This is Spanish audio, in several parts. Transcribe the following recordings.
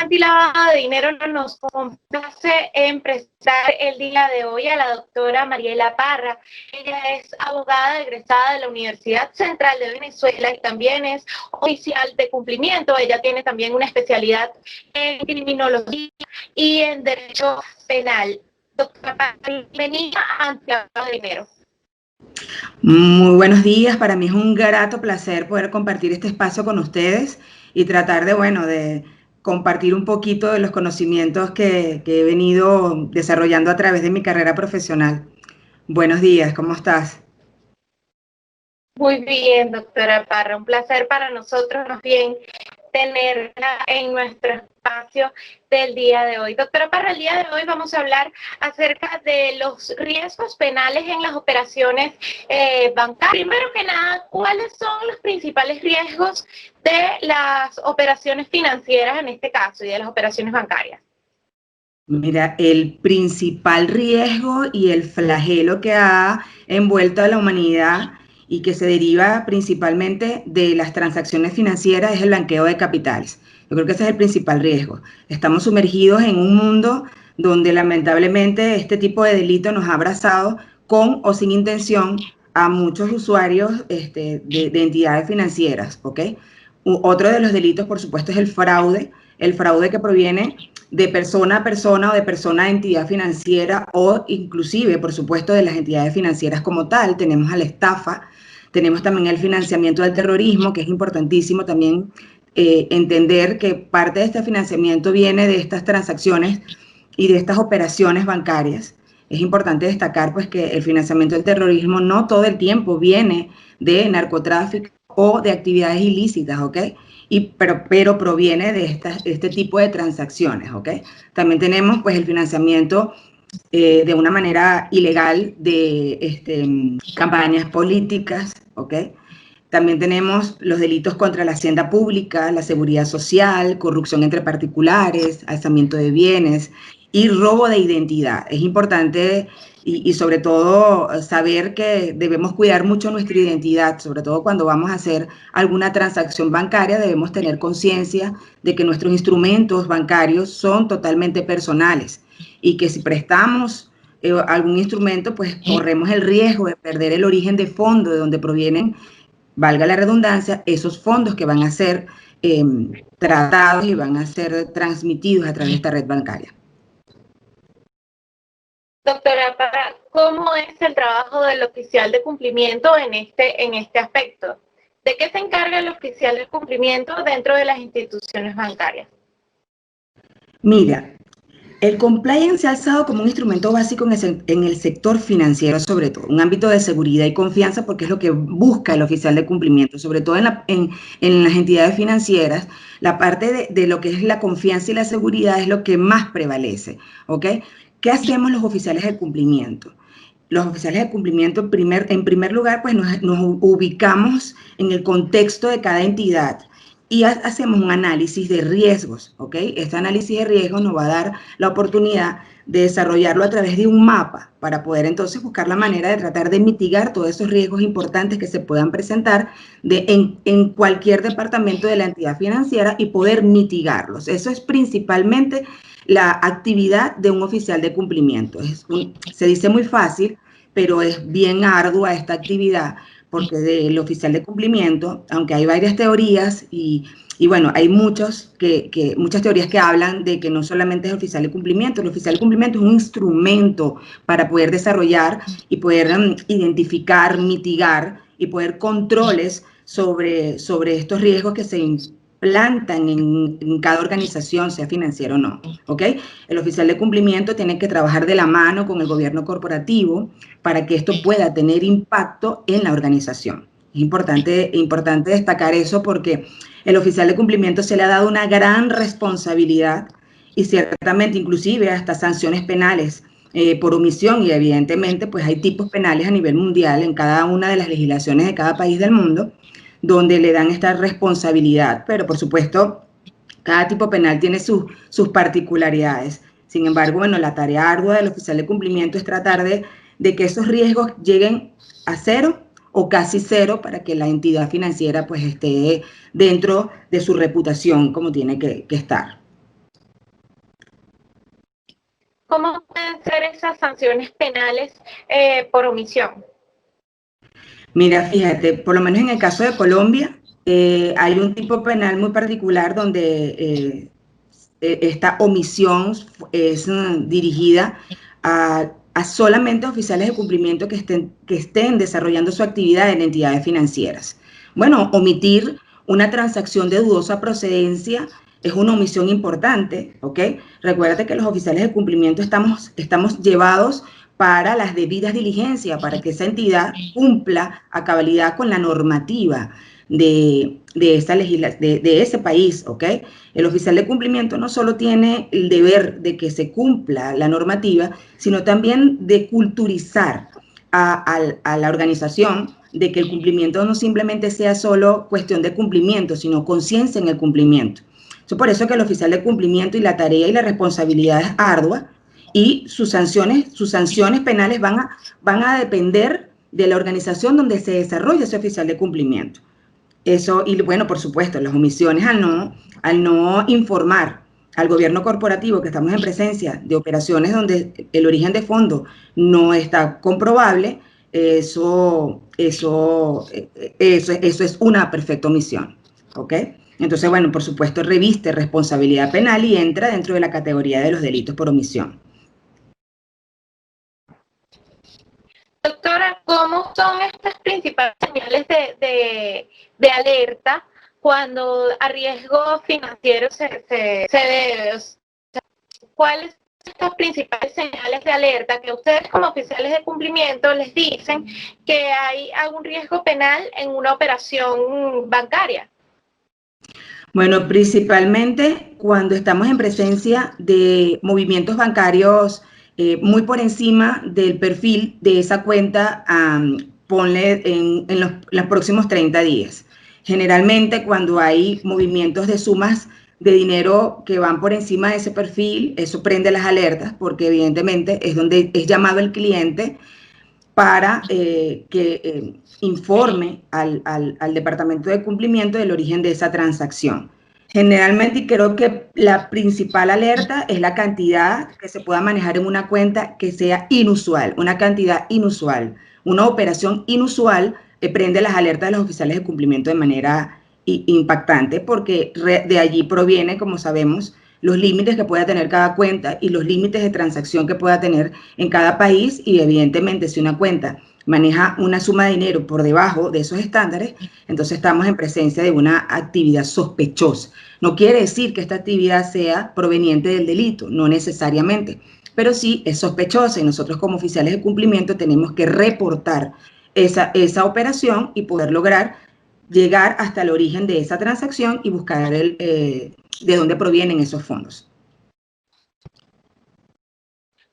Antilavado de Dinero nos complace en presentar el día de hoy a la doctora Mariela Parra. Ella es abogada egresada de la Universidad Central de Venezuela y también es oficial de cumplimiento. Ella tiene también una especialidad en criminología y en derecho penal. Doctora Parra, bienvenida a Antilavado de Dinero. Muy buenos días, para mí es un grato placer poder compartir este espacio con ustedes y tratar de compartir un poquito de los conocimientos que he venido desarrollando a través de mi carrera profesional. Buenos días, ¿cómo estás? Muy bien, doctora Parra, un placer para nosotros más bien tenerla en nuestro espacio del día de hoy. Doctora Parra, el día de hoy vamos a hablar acerca de los riesgos penales en las operaciones bancarias. Primero que nada, ¿cuáles son los principales riesgos de las operaciones financieras en este caso y de las operaciones bancarias? Mira, el principal riesgo y el flagelo que ha envuelto a la humanidad y que se deriva principalmente de las transacciones financieras es el blanqueo de capitales. Yo creo que ese es el principal riesgo. Estamos sumergidos en un mundo donde lamentablemente este tipo de delito nos ha abrazado con o sin intención a muchos usuarios de entidades financieras, ¿ok? Otro de los delitos, por supuesto, es el fraude que proviene de persona a persona o de persona a entidad financiera o inclusive, por supuesto, de las entidades financieras como tal. Tenemos a la estafa, tenemos también el financiamiento del terrorismo, que es importantísimo también entender que parte de este financiamiento viene de estas transacciones y de estas operaciones bancarias. Es importante destacar pues que el financiamiento del terrorismo no todo el tiempo viene de narcotráfico o de actividades ilícitas, ¿ok? Pero proviene de este tipo de transacciones, ¿ok? También tenemos pues el financiamiento de una manera ilegal de campañas políticas, ¿ok? También tenemos los delitos contra la hacienda pública, la seguridad social, corrupción entre particulares, alzamiento de bienes y robo de identidad. Es importante y sobre todo saber que debemos cuidar mucho nuestra identidad, sobre todo cuando vamos a hacer alguna transacción bancaria, debemos tener conciencia de que nuestros instrumentos bancarios son totalmente personales y que si prestamos algún instrumento, pues corremos el riesgo de perder el origen de fondo de donde provienen, valga la redundancia, esos fondos que van a ser tratados y van a ser transmitidos a través de esta red bancaria. Doctora Parra, ¿cómo es el trabajo del oficial de cumplimiento en este aspecto? ¿De qué se encarga el oficial de cumplimiento dentro de las instituciones bancarias? Mira, el compliance se ha alzado como un instrumento básico en el sector financiero, sobre todo, un ámbito de seguridad y confianza, porque es lo que busca el oficial de cumplimiento, sobre todo en las entidades financieras. La parte de lo que es la confianza y la seguridad es lo que más prevalece, ¿ok? ¿Qué hacemos los oficiales de cumplimiento? Los oficiales de cumplimiento, en primer lugar, pues nos ubicamos en el contexto de cada entidad y hacemos un análisis de riesgos, ¿ok? Este análisis de riesgos nos va a dar la oportunidad de desarrollarlo a través de un mapa para poder entonces buscar la manera de tratar de mitigar todos esos riesgos importantes que se puedan presentar en cualquier departamento de la entidad financiera y poder mitigarlos. Eso es principalmente la actividad de un oficial de cumplimiento. Se dice muy fácil, pero es bien ardua esta actividad, porque del oficial de cumplimiento, aunque hay varias teorías y bueno, hay muchas teorías que hablan de que no solamente es el oficial de cumplimiento es un instrumento para poder desarrollar y poder identificar, mitigar y poder controles sobre estos riesgos que se plantan en cada organización, sea financiera o no, ¿ok? El oficial de cumplimiento tiene que trabajar de la mano con el gobierno corporativo para que esto pueda tener impacto en la organización. Es importante destacar eso porque el oficial de cumplimiento se le ha dado una gran responsabilidad y ciertamente inclusive hasta sanciones penales por omisión, y evidentemente pues hay tipos penales a nivel mundial en cada una de las legislaciones de cada país del mundo donde le dan esta responsabilidad, pero por supuesto cada tipo penal tiene sus particularidades. Sin embargo, bueno, la tarea ardua del oficial de cumplimiento es tratar de que esos riesgos lleguen a cero o casi cero para que la entidad financiera pues esté dentro de su reputación como tiene que estar. ¿Cómo pueden ser esas sanciones penales por omisión? Mira, fíjate, por lo menos en el caso de Colombia, hay un tipo penal muy particular donde esta omisión es dirigida a solamente oficiales de cumplimiento que estén desarrollando su actividad en entidades financieras. Bueno, omitir una transacción de dudosa procedencia es una omisión importante, ¿ok? Recuérdate que los oficiales de cumplimiento estamos llevados para las debidas diligencias, para que esa entidad cumpla a cabalidad con la normativa de ese país, ¿ok? El oficial de cumplimiento no solo tiene el deber de que se cumpla la normativa, sino también de culturizar a la organización de que el cumplimiento no simplemente sea solo cuestión de cumplimiento, sino conciencia en el cumplimiento. Es por eso que el oficial de cumplimiento y la tarea y la responsabilidad es ardua, y sus sanciones penales van a depender de la organización donde se desarrolla ese oficial de cumplimiento. Eso, y bueno, por supuesto, las omisiones al no informar al gobierno corporativo que estamos en presencia de operaciones donde el origen de fondo no está comprobable, eso es una perfecta omisión, ¿ok? Entonces, bueno, por supuesto, reviste responsabilidad penal y entra dentro de la categoría de los delitos por omisión. Doctora, ¿cómo son estas principales señales de alerta cuando a riesgo financiero se debe? O sea, ¿cuáles son estas principales señales de alerta que ustedes como oficiales de cumplimiento les dicen que hay algún riesgo penal en una operación bancaria? Bueno, principalmente cuando estamos en presencia de movimientos bancarios muy por encima del perfil de esa cuenta, ponle en los próximos 30 días. Generalmente cuando hay movimientos de sumas de dinero que van por encima de ese perfil, eso prende las alertas porque evidentemente es donde es llamado el cliente para que informe al departamento de cumplimiento del origen de esa transacción. Generalmente, creo que la principal alerta es la cantidad que se pueda manejar en una cuenta que sea inusual, una cantidad inusual. Una operación inusual prende las alertas de los oficiales de cumplimiento de manera impactante, porque de allí proviene, como sabemos, los límites que pueda tener cada cuenta y los límites de transacción que pueda tener en cada país, y evidentemente si una cuenta maneja una suma de dinero por debajo de esos estándares, entonces estamos en presencia de una actividad sospechosa. No quiere decir que esta actividad sea proveniente del delito, no necesariamente, pero sí es sospechosa y nosotros como oficiales de cumplimiento tenemos que reportar esa operación y poder lograr llegar hasta el origen de esa transacción y buscar de dónde provienen esos fondos.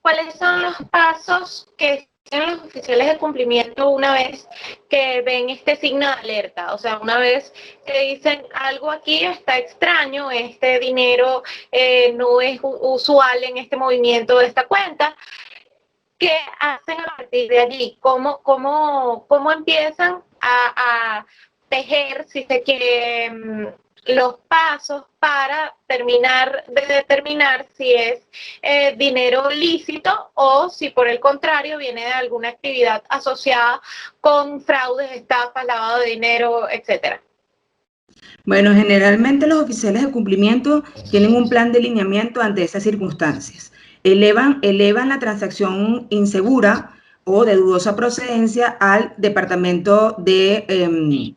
¿Cuáles son los pasos que siguen los oficiales de cumplimiento una vez que ven este signo de alerta? O sea, una vez que dicen algo aquí está extraño, este dinero no es usual en este movimiento de esta cuenta, ¿qué hacen a partir de allí? ¿Cómo empiezan a tejer, si se quiere, los pasos para determinar si es dinero lícito o si por el contrario viene de alguna actividad asociada con fraudes, estafas, lavado de dinero, etcétera? Bueno, generalmente los oficiales de cumplimiento tienen un plan de lineamiento ante esas circunstancias. Elevan la transacción insegura o de dudosa procedencia al departamento de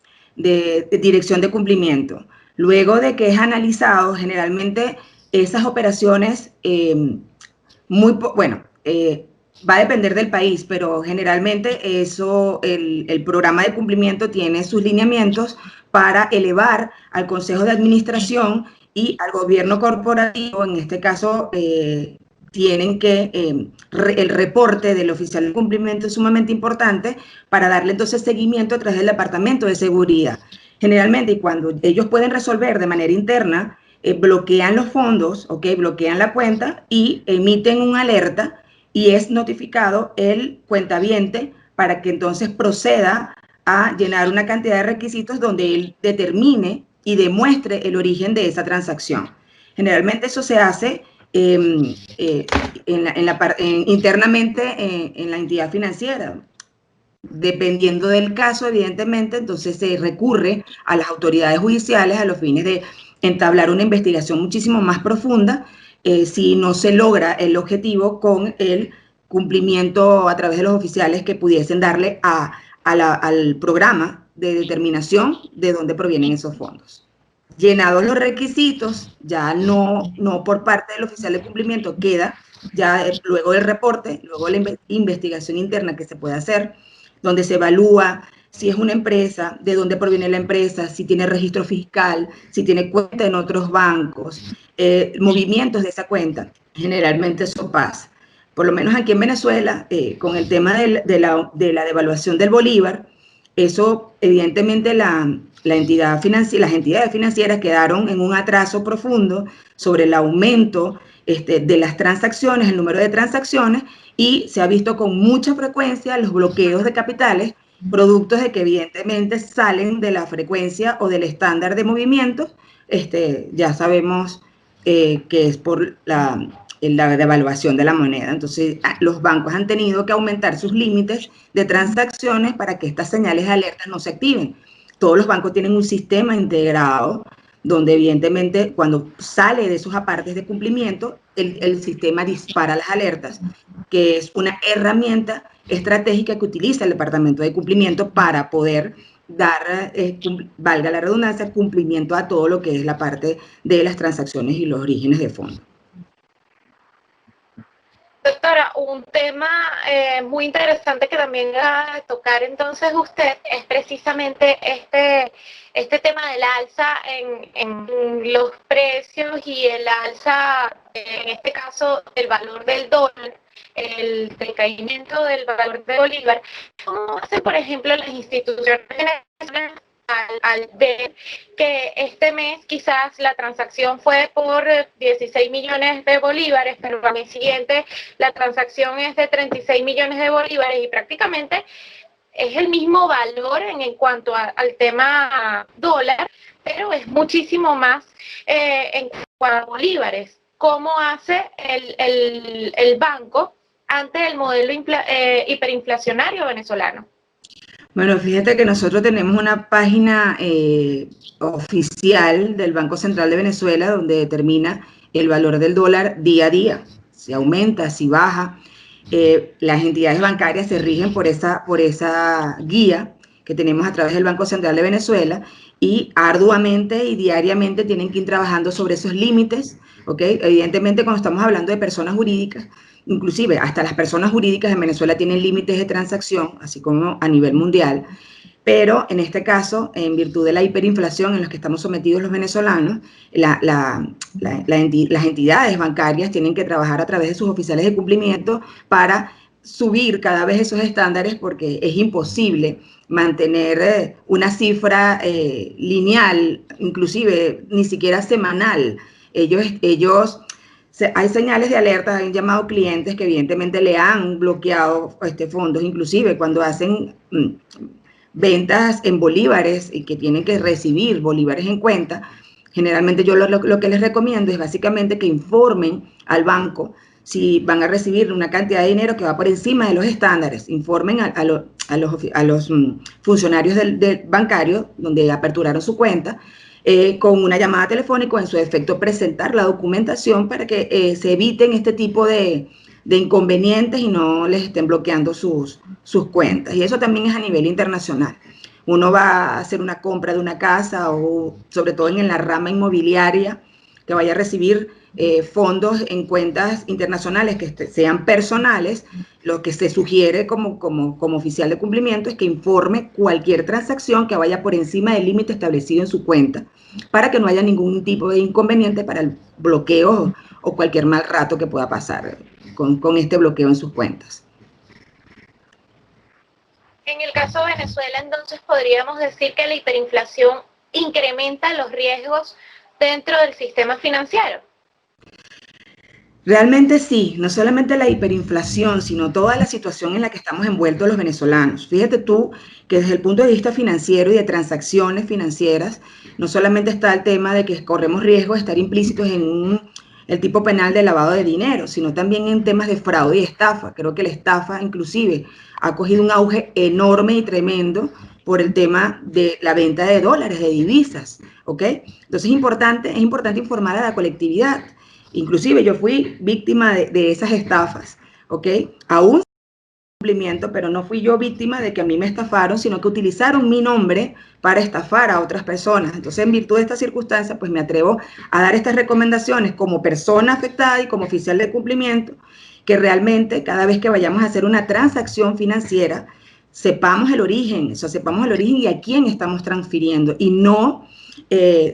dirección de cumplimiento. Luego de que es analizado, generalmente esas operaciones, va a depender del país, pero generalmente el programa de cumplimiento tiene sus lineamientos para elevar al Consejo de Administración y al gobierno corporativo. En este caso, tienen que, el reporte del oficial de cumplimiento es sumamente importante para darle entonces seguimiento a través del Departamento de Seguridad. Generalmente, y cuando ellos pueden resolver de manera interna, bloquean los fondos, ¿okay? Bloquean la cuenta y emiten una alerta y es notificado el cuentaviente para que entonces proceda a llenar una cantidad de requisitos donde él determine y demuestre el origen de esa transacción. Generalmente eso se hace internamente en la entidad financiera. Dependiendo del caso, evidentemente, entonces se recurre a las autoridades judiciales a los fines de entablar una investigación muchísimo más profunda si no se logra el objetivo con el cumplimiento a través de los oficiales que pudiesen darle al programa de determinación de dónde provienen esos fondos. Llenados los requisitos, ya no por parte del oficial de cumplimiento queda, ya luego del reporte, luego de la investigación interna que se puede hacer, donde se evalúa si es una empresa, de dónde proviene la empresa, si tiene registro fiscal, si tiene cuenta en otros bancos, movimientos de esa cuenta. Generalmente eso pasa. Por lo menos aquí en Venezuela, con el tema de la devaluación del bolívar, eso evidentemente las entidades financieras quedaron en un atraso profundo sobre el aumento de las transacciones, el número de transacciones, y se ha visto con mucha frecuencia los bloqueos de capitales, productos de que evidentemente salen de la frecuencia o del estándar de movimientos. Ya sabemos que es por la devaluación de la moneda. Entonces, los bancos han tenido que aumentar sus límites de transacciones para que estas señales de alerta no se activen. Todos los bancos tienen un sistema integrado donde evidentemente cuando sale de esos apartes de cumplimiento, el sistema dispara las alertas, que es una herramienta estratégica que utiliza el departamento de cumplimiento para poder dar, valga la redundancia, cumplimiento a todo lo que es la parte de las transacciones y los orígenes de fondos. Doctora, un tema muy interesante que también va a tocar entonces usted es precisamente este tema del alza en los precios y el alza, en este caso, del valor del dólar, el decaimiento del valor de bolívar. ¿Cómo hacen, por ejemplo, las instituciones venezolanas al ver que este mes quizás la transacción fue por 16 millones de bolívares, pero al mes siguiente la transacción es de 36 millones de bolívares y prácticamente es el mismo valor en cuanto al tema dólar, pero es muchísimo más en cuanto a bolívares? ¿Cómo hace el banco ante el modelo hiperinflacionario venezolano? Bueno, fíjate que nosotros tenemos una página oficial del Banco Central de Venezuela donde determina el valor del dólar día a día, si aumenta, si baja. Las entidades bancarias se rigen por esa guía que tenemos a través del Banco Central de Venezuela y arduamente y diariamente tienen que ir trabajando sobre esos límites, ¿ok? Evidentemente, cuando estamos hablando de personas jurídicas, inclusive hasta las personas jurídicas en Venezuela tienen límites de transacción, así como a nivel mundial, pero en este caso, en virtud de la hiperinflación en la que estamos sometidos los venezolanos, las entidades bancarias tienen que trabajar a través de sus oficiales de cumplimiento para subir cada vez esos estándares porque es imposible mantener una cifra lineal, inclusive ni siquiera semanal. Hay señales de alerta, han llamado clientes que evidentemente le han bloqueado fondos, inclusive cuando hacen ventas en bolívares y que tienen que recibir bolívares en cuenta. Generalmente yo lo que les recomiendo es básicamente que informen al banco si van a recibir una cantidad de dinero que va por encima de los estándares. Informen a los funcionarios del bancario donde aperturaron su cuenta, con una llamada telefónica, en su defecto presentar la documentación para que se eviten este tipo de inconvenientes y no les estén bloqueando sus cuentas. Y eso también es a nivel internacional. Uno va a hacer una compra de una casa o sobre todo en la rama inmobiliaria que vaya a recibir fondos en cuentas internacionales que sean personales. Lo que se sugiere como oficial de cumplimiento es que informe cualquier transacción que vaya por encima del límite establecido en su cuenta para que no haya ningún tipo de inconveniente para el bloqueo o cualquier mal rato que pueda pasar con este bloqueo en sus cuentas. En el caso de Venezuela, entonces, podríamos decir que la hiperinflación incrementa los riesgos dentro del sistema financiero. Realmente sí, no solamente la hiperinflación, sino toda la situación en la que estamos envueltos los venezolanos. Fíjate tú que desde el punto de vista financiero y de transacciones financieras, no solamente está el tema de que corremos riesgo de estar implícitos en el tipo penal de lavado de dinero, sino también en temas de fraude y estafa. Creo que la estafa inclusive ha cogido un auge enorme y tremendo por el tema de la venta de dólares, de divisas, ¿ok? Entonces es importante informar a la colectividad. Inclusive yo fui víctima de esas estafas, ¿ok? Aún cumplimiento, pero no fui yo víctima de que a mí me estafaron, sino que utilizaron mi nombre para estafar a otras personas. Entonces, en virtud de esta circunstancia, pues me atrevo a dar estas recomendaciones como persona afectada y como oficial de cumplimiento, que realmente cada vez que vayamos a hacer una transacción financiera, sepamos el origen, o sea, sepamos el origen y a quién estamos transfiriendo, y no,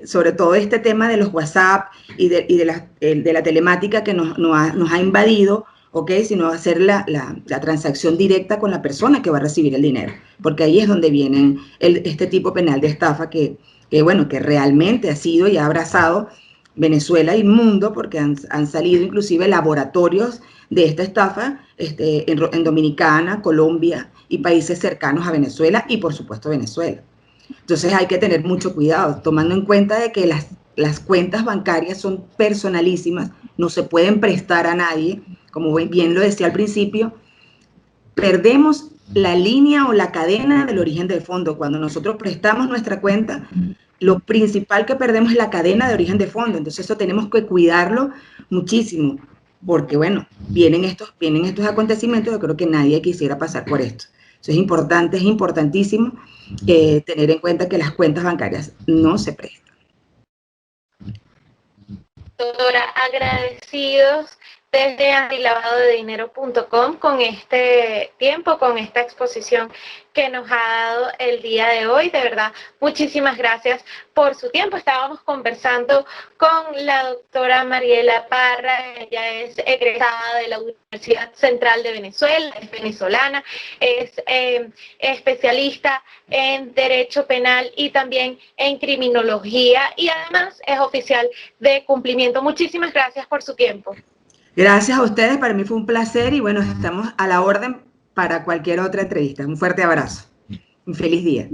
sobre todo este tema de los WhatsApp y de la telemática que nos ha invadido, ¿ok? Sino hacer la transacción directa con la persona que va a recibir el dinero, porque ahí es donde viene este tipo penal de estafa que realmente ha sido y ha abrazado Venezuela y el mundo, porque han salido inclusive laboratorios de esta estafa en Dominicana, Colombia y países cercanos a Venezuela y por supuesto Venezuela. Entonces hay que tener mucho cuidado, tomando en cuenta de que las cuentas bancarias son personalísimas, no se pueden prestar a nadie, como bien lo decía al principio, perdemos la línea o la cadena del origen del fondo. Cuando nosotros prestamos nuestra cuenta, lo principal que perdemos es la cadena de origen de fondo. Entonces eso tenemos que cuidarlo muchísimo, porque bueno, vienen estos acontecimientos, yo creo que nadie quisiera pasar por esto. Eso es importante, es importantísimo tener en cuenta que las cuentas bancarias no se prestan. Doctora, agradecidos desde antilavadodedinero.com con este tiempo, con esta exposición que nos ha dado el día de hoy. De verdad, muchísimas gracias por su tiempo. Estábamos conversando con la doctora Mariela Parra. Ella es egresada de la Universidad Central de Venezuela, es venezolana, es especialista en Derecho Penal y también en Criminología, y además es oficial de cumplimiento. Muchísimas gracias por su tiempo. Gracias a ustedes, para mí fue un placer y bueno, estamos a la orden para cualquier otra entrevista. Un fuerte abrazo. Un feliz día.